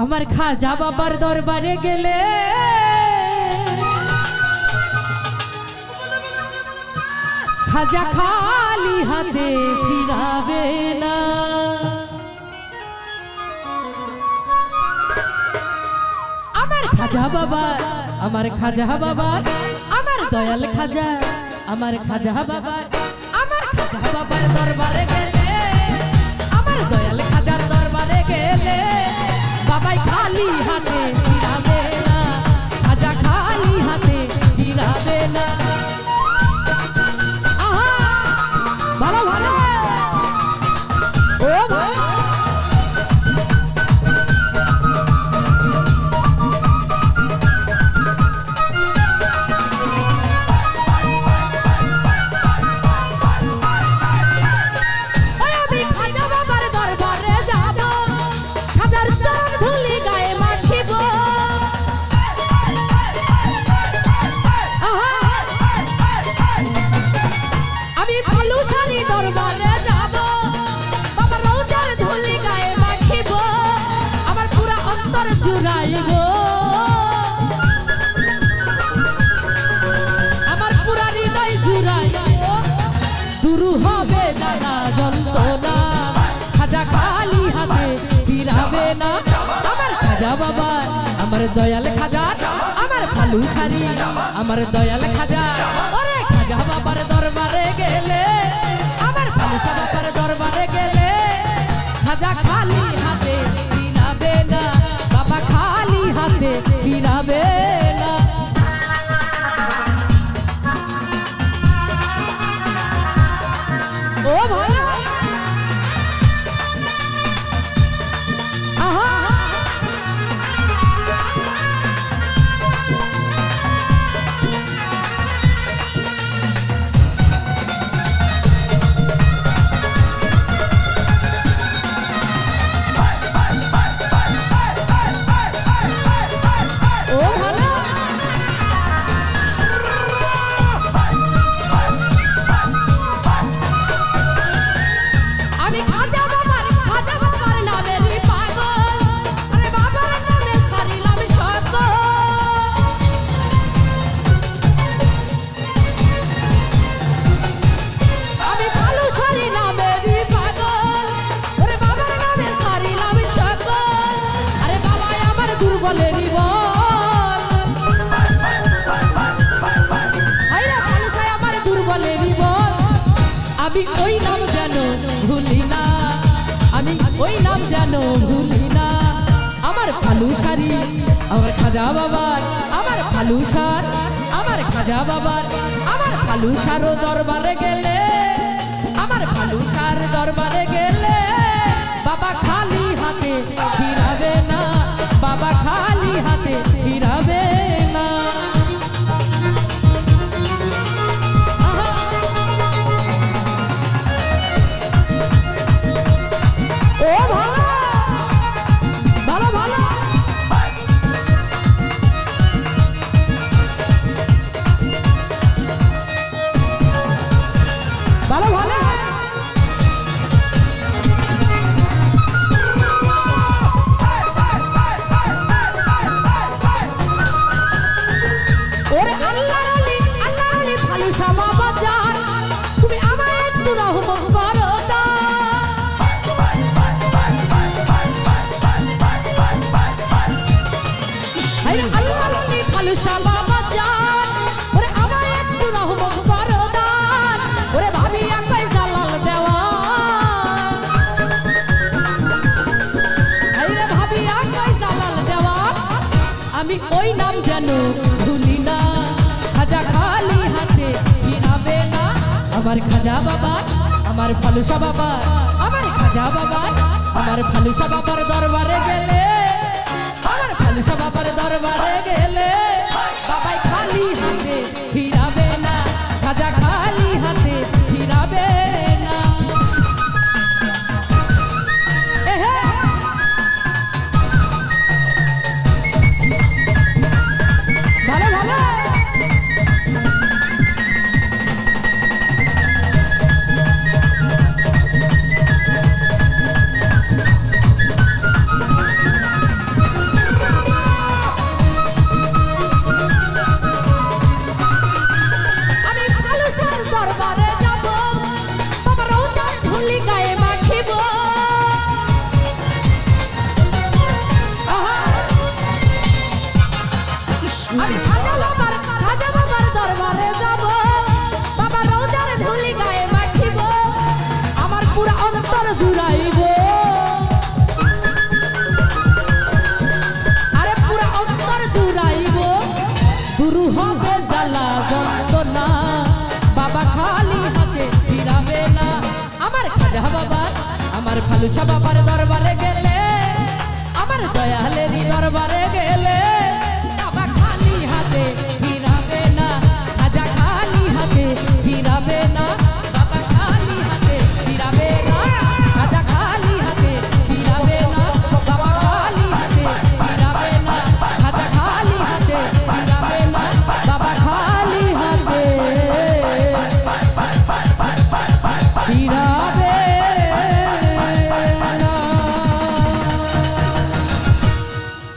আমার খাজা বাবার দরবারে গেলে খাজা খালি হাতে ফিরাবে না। আমার খাজা বাবা, আমার খাজা বাবা, আমার দয়াল খাজা, আমার খাজা বাবা, আমার খাজা বাবার দরবারে গেলে, আমার দয়াল খাজার দরবারে গেলে বাবাই খালি হাতে ফিরাবে না, খাজা খালি হাতে ফিরাবে না। আহা ভালো ভালো ও ভাই শুরু হবে দাদা যন্ত্রণা, খাজা খালি হাতে ফিরাবে না। আমার খাজা বাবা, আমার দয়াল খাজা, আমার ফালু শাড়ি, আমার দয়াল খাজা, ওরে খাজা বাবার দরবারে গেলে, আমার ফালু বাবার দরবারে গেলে খাজা খালি হাতে ফিরাবে না, বাবা খালি হাতে ফিরাবে না। ও ভাই আহা ও ভালো আমি খাজা বাবার নামেরই পাগল, আরে বাবার নামে সারিলাম সকল। আমি ফালু শাড়ি নামেরই পাগল, ওরে বাবার নামে সারিলাম সকল। আরে বাবা আমার দুর্বলেরই বল, আরে ফালু শাড়ি আমার দুর্বলেরই বল। আমি ওই নাম যেন ভুলি না, আমি ওই নাম যেন ভুলি না। আমার ফালু শাড়ি, আমার খাজা বাবার, আমার ফালু শাড়, আমার খাজা বাবার, আমার ফালু শাড়ও দরবারে গেলে, আমার ফালু শাড় দরবারে গেলে বাবা খালি হাতে ফিরাবে না, বাবা খালি হাতে ফিরাবে না। ও ভালো ভালো ভালো ভালো ভালো ওরে আল্লাহর আলী ফালু শামা বাজার, তুমি আমায় একটু রহমত করো না। আল্লাহর আলী ফালু শামা বাজার, ওরে আমায় একটু রহমত করো না। ওরে ভাবি একই জালাল দেওয়া, আরে ভাবি একই জালাল দেওয়া। আমি ওই নাম যেন ভুলি না, খাজা খালি হাতে ফিরাবে না। আমার খাজা বাবা, আমার ফালুসা বাবা, আমার খাজা বাবা, আমার ফালুসা বাবার দরবারে গেলে, আমার ফালুসা বাবার দরবারে গেলে বাবাই খালি হাতে ফিরাবে না, খাজা খালি হাতে ফিরাবে না। ভালো ভালো ফালুসা বাবার দরবারে